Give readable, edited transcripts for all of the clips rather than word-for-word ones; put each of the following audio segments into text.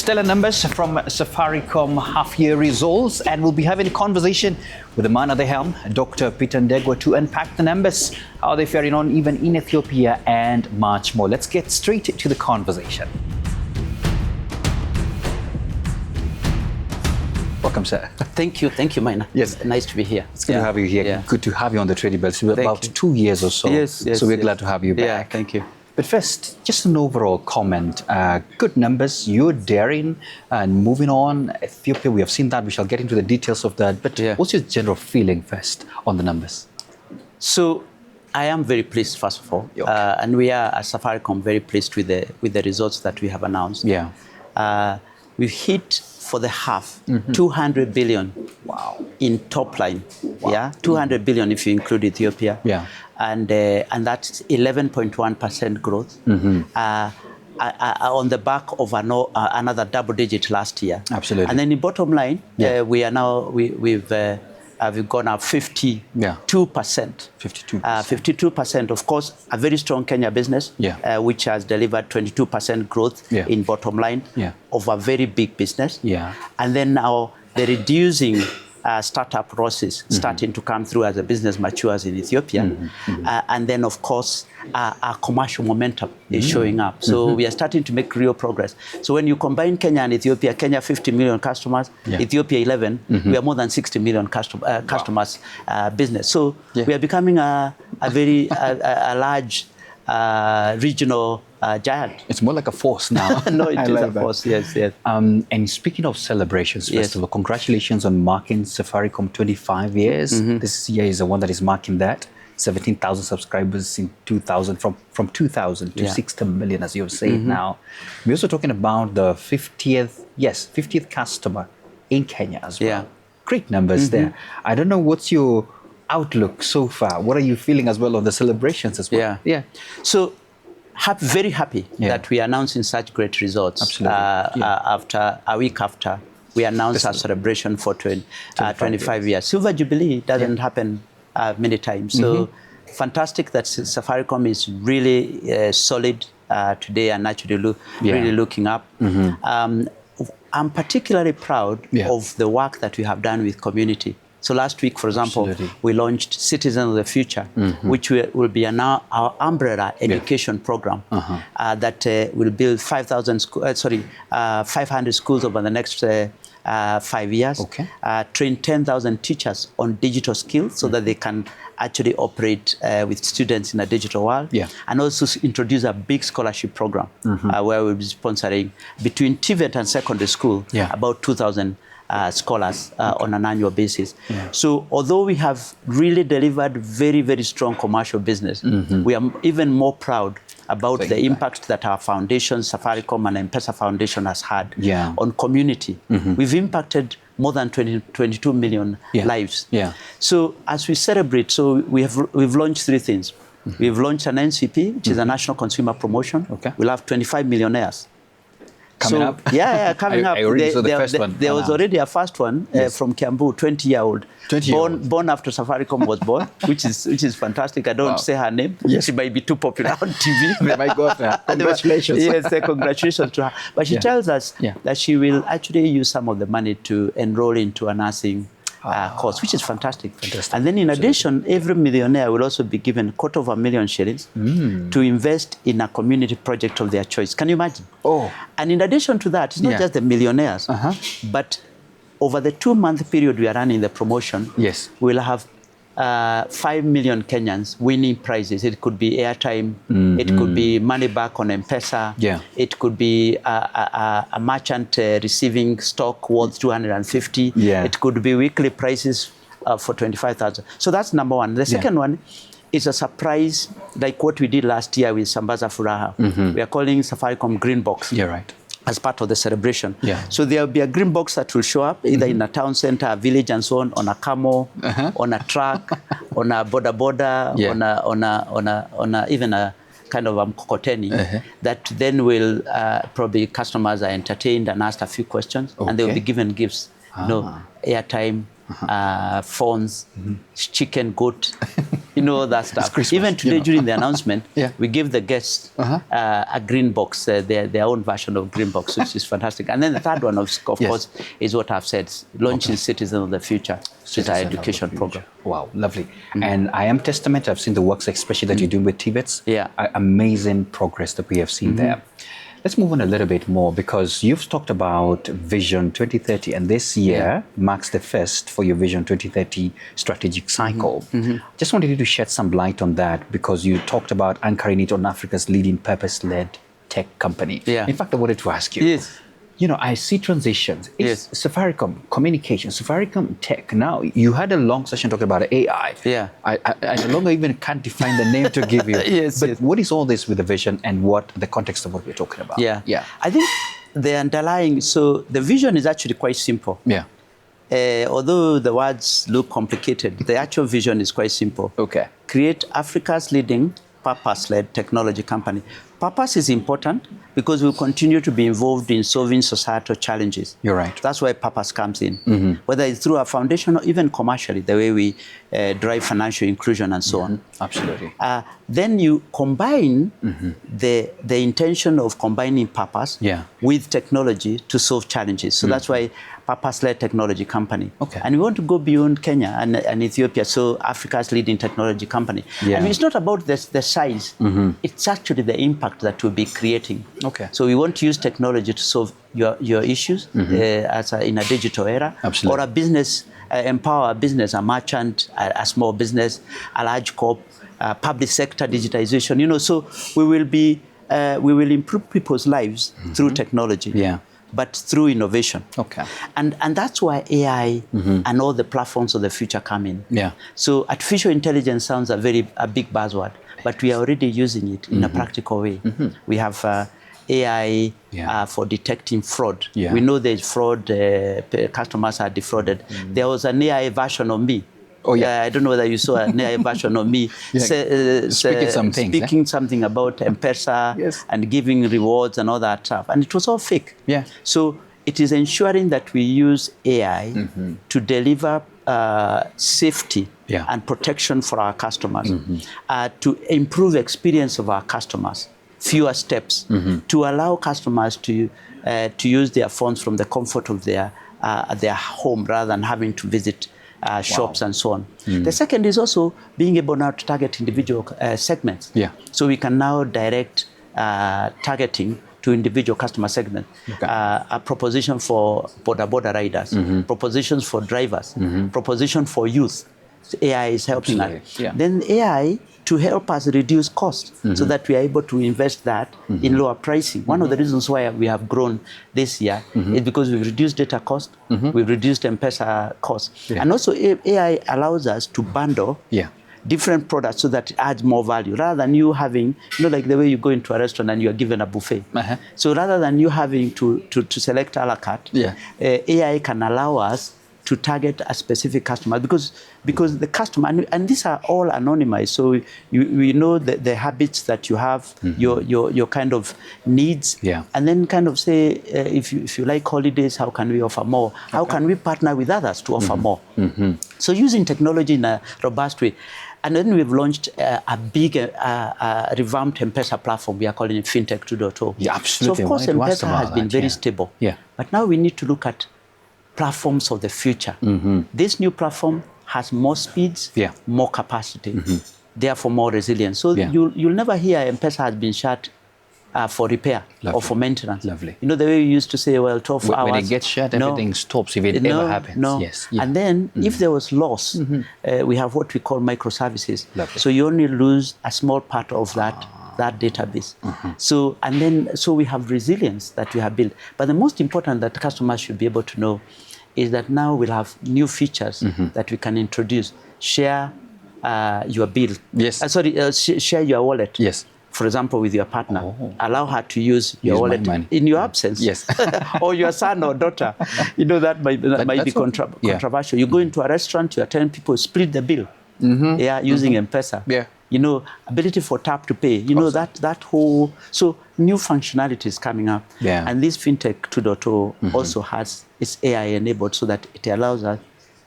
Stellar numbers from Safaricom half-year results, and we'll be having a conversation with the man at the helm, Dr. Peter Ndegwa, to unpack the numbers, how they're faring on even in Ethiopia, and much more. Let's get straight to the conversation. Welcome, sir. Thank you, Maina. Yes. Nice to be here. It's good to have you here. Yeah. Good to have you on the Trading Bell. So about 2 years or so. Yes. So we're glad to have you back. Yeah, thank you. But first, just an overall comment. Good numbers, you're daring and moving on. Ethiopia, we have seen that. We shall get into the details of that. But what's your general feeling first on the numbers? So I am very pleased, first of all. Okay. And we are, as Safaricom, very pleased with the results that we have announced. Yeah. We've hit for the half 200 billion in top line. Wow. Yeah, 200 billion if you include Ethiopia. Yeah. And that's 11.1% growth. On the back of another double digit last year. Absolutely. And then in bottom line, we are now we've gone up 52%. 52%, of course, a very strong Kenya business, which has delivered 22% growth in bottom line of a very big business. Yeah. And then now the reducing startup losses starting to come through as the business matures in Ethiopia. And then, of course, our commercial momentum is showing up. So we are starting to make real progress. So when you combine Kenya and Ethiopia, Kenya 50 million customers, Ethiopia 11, we are more than 60 million customers business. So we are becoming a very large regional giant. It's more like a force now. No, it is a force, yes. And speaking of celebrations, first of all, congratulations on marking Safaricom 25 years. This year is the one that is marking that. 17,000 subscribers in 2000, from 2000 to 60 million, as you have said now. We're also talking about the 50th customer in Kenya as well. Yeah. Great numbers there. I don't know, what's your outlook so far? What are you feeling as well on the celebrations as well? Yeah. So very happy that we are announcing such great results. Absolutely. After a week after we announced our celebration for 25 years. Silver Jubilee doesn't happen many times. So fantastic that Safaricom is really solid today and actually really looking up. I'm particularly proud of the work that we have done with community. So last week, for example, we launched Citizens of the Future, which will be our umbrella education program that will build 500 schools over the next 5 years, train 10,000 teachers on digital skills so that they can actually operate with students in a digital world, and also introduce a big scholarship program where we'll be sponsoring between TVET and secondary school about 2,000 scholars on an annual basis. So although we have really delivered very, very strong commercial business, we are even more proud about the impact that our foundation, Safaricom and M-Pesa Foundation, has had on community. We've impacted more than 22 million lives. So as we celebrate, we've launched 3 things. We've launched an NCP, which is a national consumer promotion. We'll have 25 millionaires. Coming up? Coming up. I already saw the first one. There was already a first one from Kiambu, 20-year-old. Born after Safaricom was born, which is fantastic. I don't say her name. She might be too popular on TV. My God, congratulations. Yes, congratulations to her. But she tells us that she will actually use some of the money to enroll into a nursing course, which is fantastic. And then in addition, every millionaire will also be given 250,000 shillings to invest in a community project of their choice. Can you imagine? And in addition to that, it's not just the millionaires, but over the 2-month period we are running the promotion, we'll have 5 million Kenyans winning prizes. It could be airtime, it could be money back on M-Pesa, it could be a merchant receiving stock worth 250, it could be weekly prizes for 25,000. So that's number one. The second one is a surprise, like what we did last year with Sambaza Furaha. We are calling Safaricom Green Box. As part of the celebration. So there will be a green box that will show up either in a town center, a village and so on a camel, on a truck, on a boda, on a even a kind of a mkokoteni, that then will probably customers are entertained and asked a few questions, and they will be given gifts, airtime, phones, chicken, goat, all that stuff. Even today during the announcement, we give the guests a green box, their own version of green box, which is fantastic. And then the third one, of course, is what I've said, launching Citizen of the Future, which is our education program. Wow, lovely. And I am testament, I've seen the works, especially that you're doing with TVETs. Amazing progress that we have seen there. Let's move on a little bit more, because you've talked about Vision 2030, and this year marks the first for your Vision 2030 strategic cycle. Just wanted you to shed some light on that, because you talked about anchoring it on Africa's leading purpose-led tech company. In fact, I wanted to ask you, I see transitions. It's Safaricom Communication, Safaricom Tech. Now, you had a long session talking about AI. I no longer even can't define the name to give you. But what is all this with the vision and what the context of what we're talking about? I think the underlying, so the vision is actually quite simple. Although the words look complicated, the actual vision is quite simple. Create Africa's leading purpose-led technology company. Purpose is important because we'll continue to be involved in solving societal challenges. You're right. That's why purpose comes in. Whether it's through our foundation or even commercially, the way we drive financial inclusion and so on. Absolutely. Then you combine the intention of combining purpose with technology to solve challenges. So that's why purpose-led technology company. And we want to go beyond Kenya and Ethiopia, so Africa's leading technology company. And it's not about the size, it's actually the impact that we'll be creating. So we want to use technology to solve your issues in a digital era, or a business, empower a business, a merchant, a small business, a large corp, public sector digitization. So we will improve people's lives through technology. But through innovation. And that's why AI and all the platforms of the future come in. So artificial intelligence sounds a big buzzword, but we are already using it in a practical way. We have AI for detecting fraud. We know there's fraud, customers are defrauded. There was an AI version of me. I don't know whether you saw an AI version of me speaking something about M-Pesa and giving rewards and all that stuff. And it was all fake. So it is ensuring that we use AI to deliver safety and protection for our customers, to improve experience of our customers, fewer steps, to allow customers to use their phones from the comfort of their home rather than having to visit shops and so on. The second is also being able now to target individual segments. So we can now direct targeting to individual customer segments. A proposition for border riders, propositions for drivers, proposition for youth. So AI is helping us. Then AI to help us reduce costs so that we are able to invest that in lower pricing. One of the reasons why we have grown this year is because we've reduced data cost, we've reduced M-Pesa cost. And also AI allows us to bundle different products so that it adds more value rather than you having, like the way you go into a restaurant and you are given a buffet. So rather than you having to select a la carte, AI can allow us to target a specific customer because the customer, and these are all anonymized, so we know the habits that you have, your kind of needs, and then kind of say, if you like holidays, how can we offer more? How can we partner with others to offer more? So using technology in a robust way. And then we've launched a big revamped M-Pesa platform. We are calling it FinTech 2.0. Absolutely. So of course, M-Pesa has been very stable. But now we need to look at platforms of the future. This new platform has more speeds, more capacity, therefore more resilience. So you'll never hear M-Pesa has been shut for repair or for maintenance. The way we used to say, well, 12 hours. When it gets shut, everything stops if it ever happens. And then if there was loss, we have what we call microservices. So you only lose a small part of that database. So we have resilience that we have built. But the most important that customers should be able to know is that now we'll have new features that we can introduce. Share your bill. Share your wallet. For example, with your partner. Allow her to use your wallet in your absence. Or your son or daughter. That might be controversial. You go into a restaurant, you are telling people, split the bill. Using M-Pesa. Ability for tap to pay, that whole, so new functionality is coming up. And this FinTech 2.0 also has, it's AI enabled so that it allows us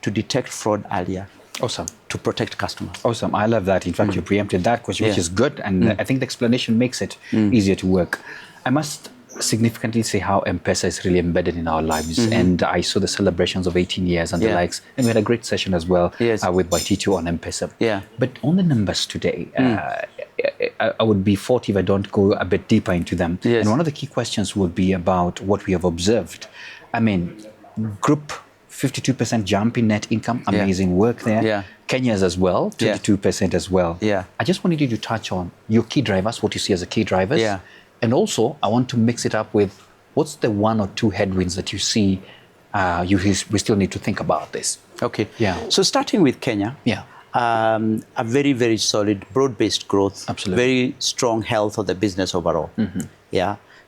to detect fraud earlier. Awesome. To protect customers. Awesome. I love that. In fact, you preempted that question, which is good. And I think the explanation makes it easier to work. I must significantly say how M-Pesa is really embedded in our lives. And I saw the celebrations of 18 years and the likes. And we had a great session as well with Baititu on M-Pesa. But on the numbers today, I would be faulty if I don't go a bit deeper into them. And one of the key questions would be about what we have observed. I mean, group 52% jump in net income, amazing work there. Kenya's as well, 22% as well. I just wanted you to touch on your key drivers, what you see as the key drivers. And also, I want to mix it up with what's the one or two headwinds that you see we still need to think about this. Okay. So starting with Kenya, a very, very solid, broad-based growth. Absolutely. Very strong health of the business overall.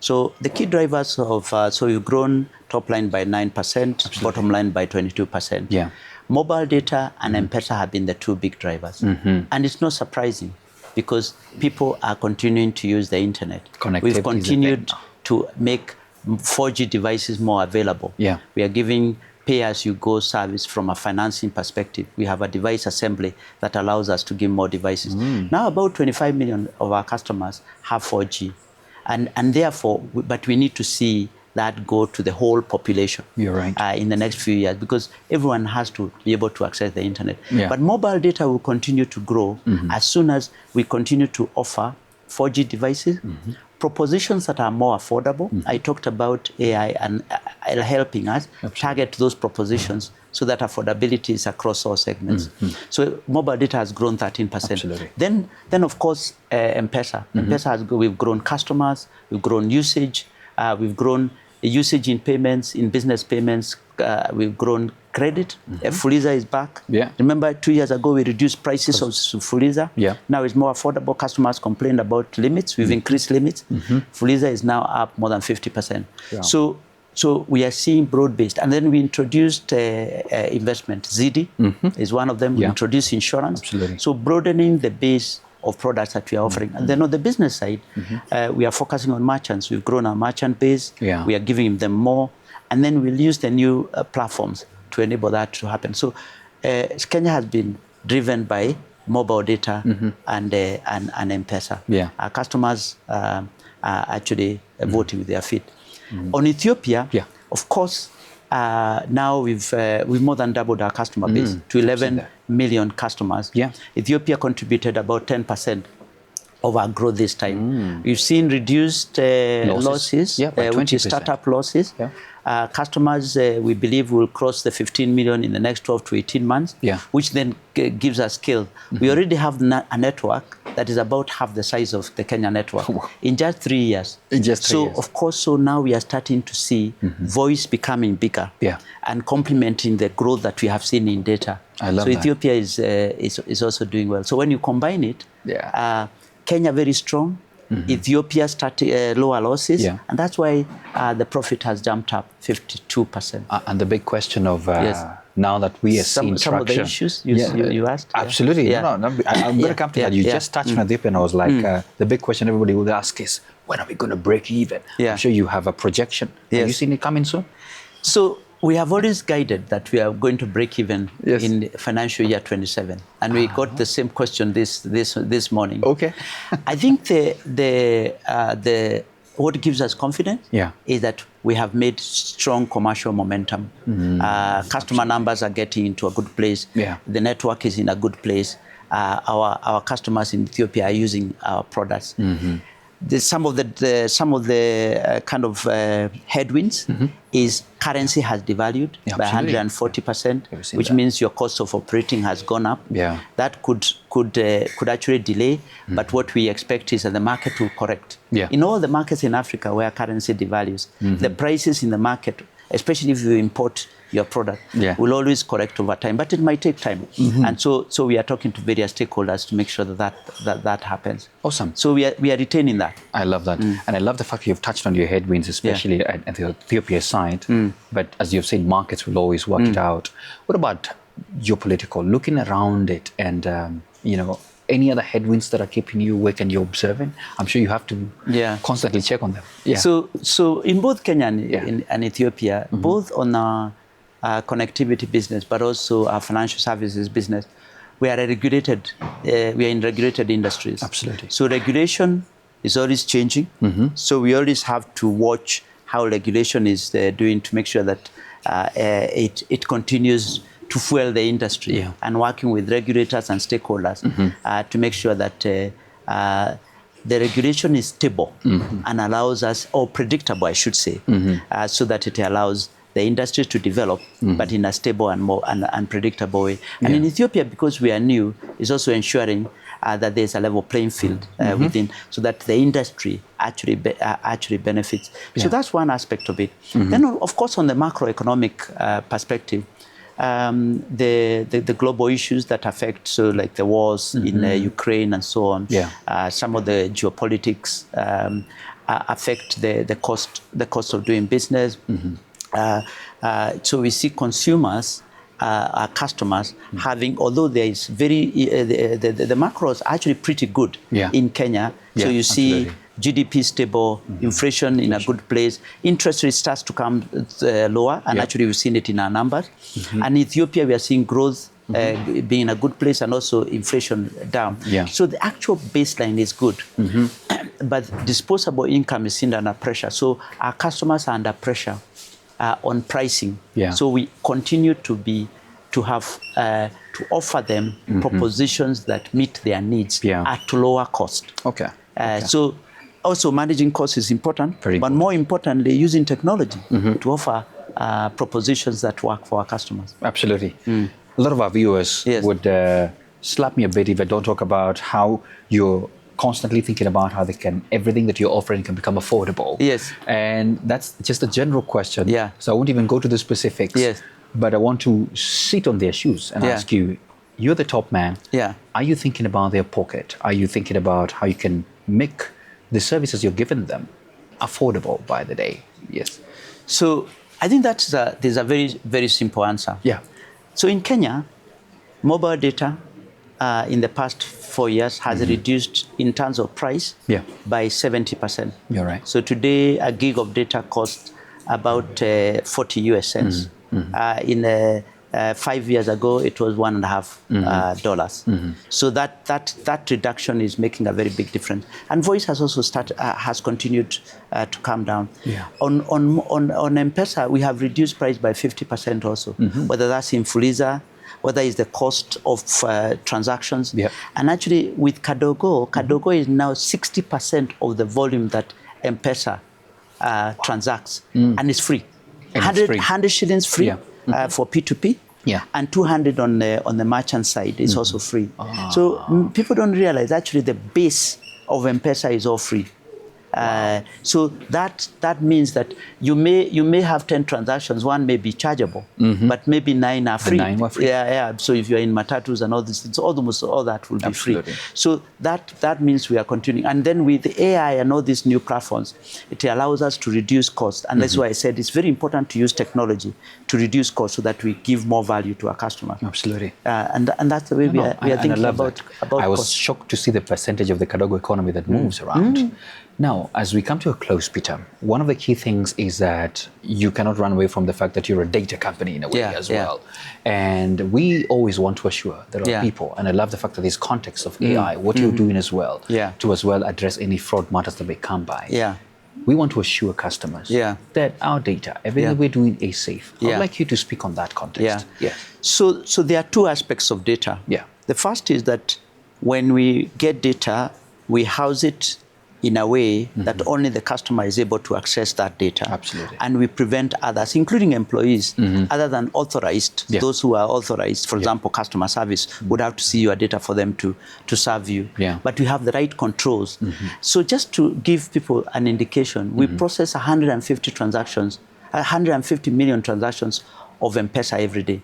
So the key drivers of, so you've grown top line by 9%, bottom line by 22%. Mobile data and M-Pesa have been the two big drivers. And it's not surprising because people are continuing to use the internet. We've continued to make 4G devices more available. We are giving pay-as-you-go service from a financing perspective. We have a device assembly that allows us to give more devices. Now about 25 million of our customers have 4G. And therefore, but we need to see that go to the whole population in the next few years because everyone has to be able to access the internet. But mobile data will continue to grow as soon as we continue to offer 4G devices, propositions that are more affordable. I talked about AI and helping us target those propositions so that affordability is across all segments. So mobile data has grown 13%. Then of course, M-Pesa. M-Pesa we've grown customers, we've grown usage, we've grown usage in payments, in business payments, we've grown credit. Fuliza is back. Remember 2 years ago, we reduced prices of Fuliza. Now it's more affordable. Customers complained about limits. We've increased limits. Fuliza is now up more than 50%. So we are seeing broad-based. And then we introduced investment. ZD is one of them. We introduced insurance. So broadening the base of products that we are offering. And then on the business side, we are focusing on merchants. We've grown our merchant base. We are giving them more. And then we'll use the new platforms to enable that to happen. So Kenya has been driven by mobile data and M-Pesa. Our customers are actually voting with their feet. On Ethiopia, of course, now we've more than doubled our customer base to 11 million customers. Ethiopia contributed about 10% of our growth this time. We've seen reduced losses, which is startup losses. Customers, we believe, will cross the 15 million in the next 12 to 18 months, which then gives us scale. We already have a network that is about half the size of the Kenya network in just 3 years. Of course, so now we are starting to see voice becoming bigger and complementing the growth that we have seen in data. Ethiopia is also doing well. So when you combine it, Kenya very strong, Ethiopia started lower losses, and that's why the profit has jumped up 52%. And the big question of now that we are seeing traction. Some of the issues you asked? Absolutely. I'm going to come to that. You just touched on Ethiopia, and I was like, the big question everybody would ask is, when are we going to break even? I'm sure you have a projection. Have you seen it coming soon? So we have always guided that we are going to break even in financial year 27, and we got the same question this morning. I think what gives us confidence is that we have made strong commercial momentum. Customer numbers are getting into a good place. The network is in a good place. Our customers in Ethiopia are using our products. Some of the kind of headwinds is currency has devalued by 140%, which means your cost of operating has gone up. That could actually delay, but what we expect is that the market will correct. In all the markets in Africa where currency devalues, the prices in the market, especially if you import your product, will always correct over time, but it might take time. And so we are talking to various stakeholders to make sure that happens. Awesome. So we are retaining that. I love that. And I love the fact you've touched on your headwinds, especially at the Ethiopia side. But as you've said, markets will always work it out. What about geopolitical? Looking around it and, any other headwinds that are keeping you awake and you're observing? I'm sure you have to constantly check on them. So in both Kenya and Ethiopia, both on connectivity business, but also our financial services business, we are in regulated industries. Absolutely. So regulation is always changing. So we always have to watch how regulation is doing to make sure that it continues to fuel the industry, and working with regulators and stakeholders to make sure that the regulation is stable and allows us, or predictable, I should say, so that it allows the industry to develop, but in a stable and more and predictable way. And in Ethiopia, because we are new, is also ensuring that there's a level playing field within, so that the industry actually benefits. So that's one aspect of it. Then, of course, on the macroeconomic perspective, the global issues that affect, so like the wars in Ukraine and so on, some of the geopolitics affect the cost of doing business. So we see consumers, our customers, having, although there is the macro is actually pretty good in Kenya. So you see GDP stable, inflation in a good place, interest rate starts to come lower, and actually we've seen it in our numbers. And Ethiopia, we are seeing growth being in a good place, and also inflation down. So the actual baseline is good, but disposable income is seen under pressure. So our customers are under pressure on pricing. So we continue to offer them propositions that meet their needs at lower cost. So also managing costs is important, but more importantly, using technology to offer propositions that work for our customers. Absolutely. A lot of our viewers would slap me a bit if I don't talk about how you're constantly thinking about how everything that you're offering can become affordable. And that's just a general question. So I won't even go to the specifics. But I want to sit on their shoes and ask you, you're the top man. Are you thinking about their pocket? Are you thinking about how you can make the services you're giving them affordable by the day? So I think there's a very, very simple answer. So in Kenya, mobile data in the past 4 years has reduced in terms of price by 70%. You're right. So today, a gig of data costs about 40 US cents. 5 years ago, it was $1.50. So that reduction is making a very big difference. And voice has also has continued to come down. On M-Pesa, we have reduced price by 50% also, whether that's in Fuliza, whether it's the cost of transactions. And actually, with Kadogo is now 60% of the volume that M-Pesa transacts, and it's free. 100 shillings free for P2P, and 200 on the merchant side is also free. So people don't realize actually the base of M-Pesa is all free. So that means that you may have 10 transactions, one may be chargeable, but maybe 9 are free. So if you're in matatus and all this, it's almost all that will be free. So that means we are continuing. And then with the AI and all these new platforms, it allows us to reduce costs. And that's why I said it's very important to use technology to reduce costs so that we give more value to our customers. And that's the way we are thinking about I was shocked to see the percentage of the Kadogo economy that moves around. Now, as we come to a close, Peter, one of the key things is that you cannot run away from the fact that you're a data company in a way as well. And we always want to assure that our people, and I love the fact that this context of AI, what you're doing as well, to as well address any fraud matters that may come by. We want to assure customers that our data, everything we're doing is safe. I'd like you to speak on that context. So there are two aspects of data. The first is that when we get data, we house it in a way that only the customer is able to access that data. And we prevent others, including employees, other than authorized, those who are authorized, for example, customer service, would have to see your data for them to serve you. But we have the right controls. So just to give people an indication, we process 150 million transactions of M-Pesa every day.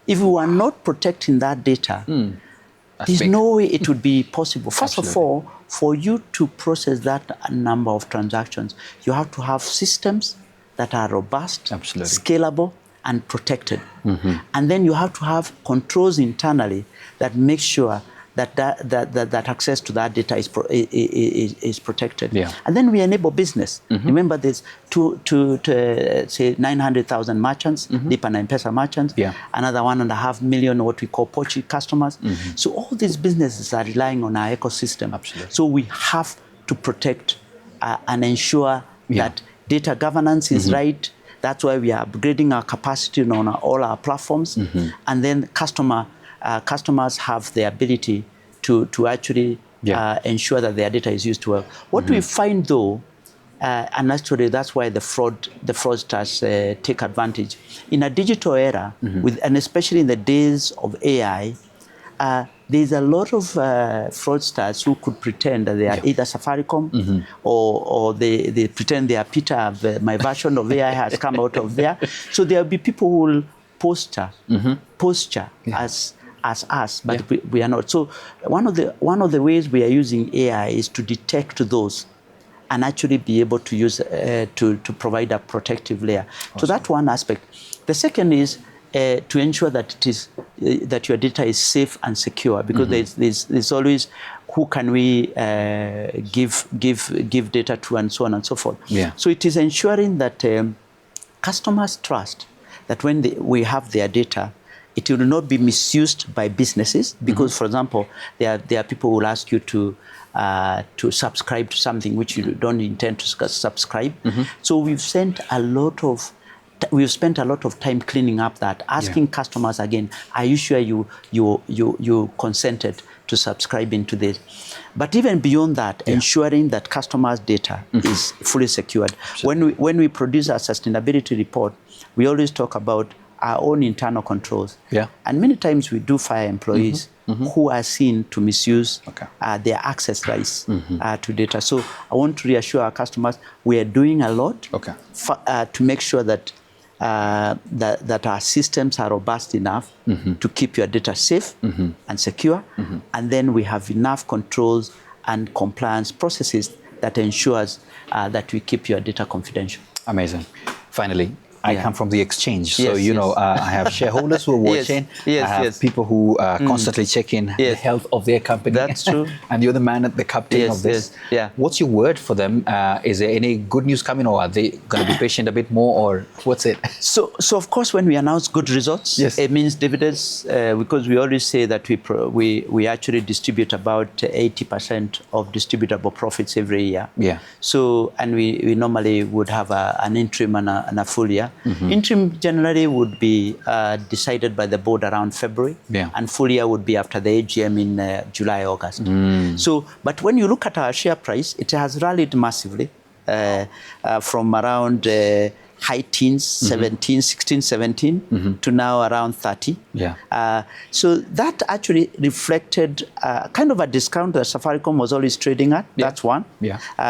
If we were not protecting that data, there's no way it would be possible. First of all, for you to process that number of transactions, you have to have systems that are robust, scalable, and protected. And then you have to have controls internally that make sure that access to that data is protected. Yeah. And then we enable business. Remember, there's say 900,000 merchants, Deep and M-Pesa merchants, another 1.5 million what we call pochi customers. So all these businesses are relying on our ecosystem. Absolutely. So we have to protect and ensure that data governance is right. That's why we are upgrading our capacity on all our platforms. And then customers have the ability to actually ensure that their data is used well. What we find though, and actually that's why the fraudsters take advantage. In a digital era, and especially in the days of AI, there's a lot of fraudsters who could pretend that they are either Safaricom or they pretend they are Peter, my version of AI has come out of there. So there will be people who will posture as us, but we are not. So one of the ways we are using AI is to detect those and actually be able to use to provide a protective layer. Awesome. So that's one aspect. The second is to ensure that it is that your data is safe and secure, because there's always who can we give data to, and so on and so forth. Yeah. So it is ensuring that customers trust that when we have their data, it will not be misused by businesses, because, for example, there are people who will ask you to subscribe to something which you don't intend to subscribe. So we've spent a lot of time cleaning up that, asking customers again, are you sure you consented to subscribe into this? But even beyond that, ensuring that customers' data is fully secured. When we produce our sustainability report, we always talk about our own internal controls. And many times we do fire employees who are seen to misuse their access rights to data. So I want to reassure our customers we are doing a lot to make sure that that our systems are robust enough to keep your data safe and secure. And then we have enough controls and compliance processes that ensures that we keep your data confidential. Amazing. Finally, I come from the exchange, so you know I have shareholders who are watching. I have people who constantly check in the health of their company. That's true. And you're the man at the captain of this. What's your word for them? Is there any good news coming, or are they going to be patient a bit more, or what's it? So of course, when we announce good results, it means dividends, because we always say that we actually distribute about 80% of distributable profits every year. So, and we normally would have an interim and a full year. Interim generally would be decided by the board around February, and full year would be after the AGM in July, August. So, but when you look at our share price, it has rallied massively from around high teens, 16, 17, to now around 30. So that actually reflected kind of a discount that Safaricom was always trading at. That's one.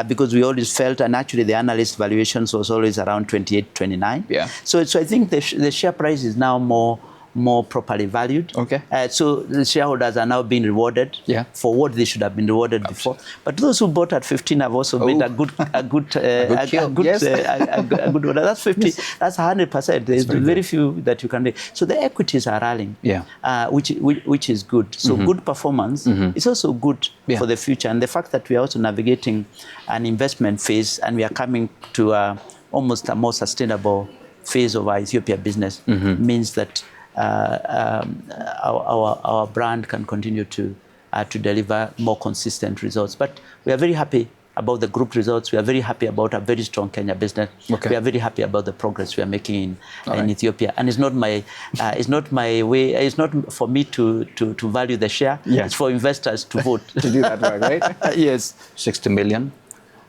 Because we always felt, and actually the analyst valuations was always around 28, 29. So I think the share price is now more properly valued. So the shareholders are now being rewarded for what they should have been rewarded before. But those who bought at 15 have also made a good order. That's 50. That's 100%. There's very few that you can make. So the equities are rallying, which is good. So good performance is also good for the future. And the fact that we are also navigating an investment phase, and we are coming to almost a more sustainable phase of our Ethiopia business, means that our brand can continue to deliver more consistent results. But we are very happy about the group results. We are very happy about a very strong Kenya business. We are very happy about the progress we are making in Ethiopia. And it's not my way. It's not for me to value the share. It's for investors to vote. To do that right? 60 million.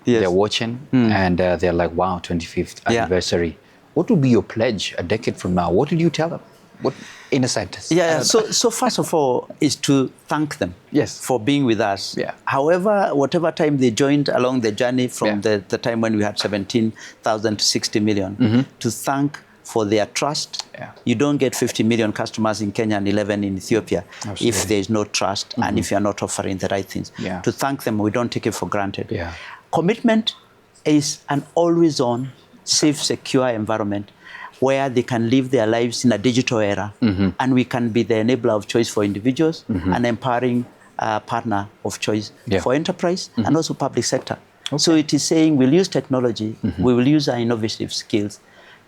They're watching, and they're like, wow, 25th anniversary. What will be your pledge a decade from now? What will you tell them? What, in a sentence? So first of all is to thank them for being with us. However, whatever time they joined along the journey from the time when we had 17,000 to 60 million, to thank for their trust. You don't get 50 million customers in Kenya and 11 in Ethiopia if there is no trust and if you're not offering the right things. To thank them, we don't take it for granted. Commitment is an always-on, safe, secure environment where they can live their lives in a digital era, and we can be the enabler of choice for individuals and empowering partner of choice Yeah. for enterprise and also public sector. Okay. So it is saying we'll use technology, we will use our innovative skills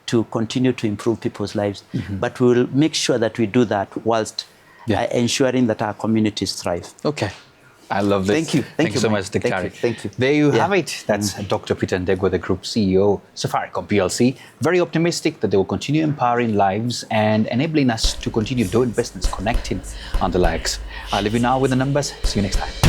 to continue to improve people's lives, but we will make sure that we do that whilst ensuring that our communities thrive. Okay. I love this. Thank you. Thank you so much, Dr. Thank you. There you have it. That's Dr. Peter Ndegwa, the Group CEO, Safaricom PLC. Very optimistic that they will continue empowering lives and enabling us to continue doing business, connecting on the likes. I'll leave you now with the numbers. See you next time.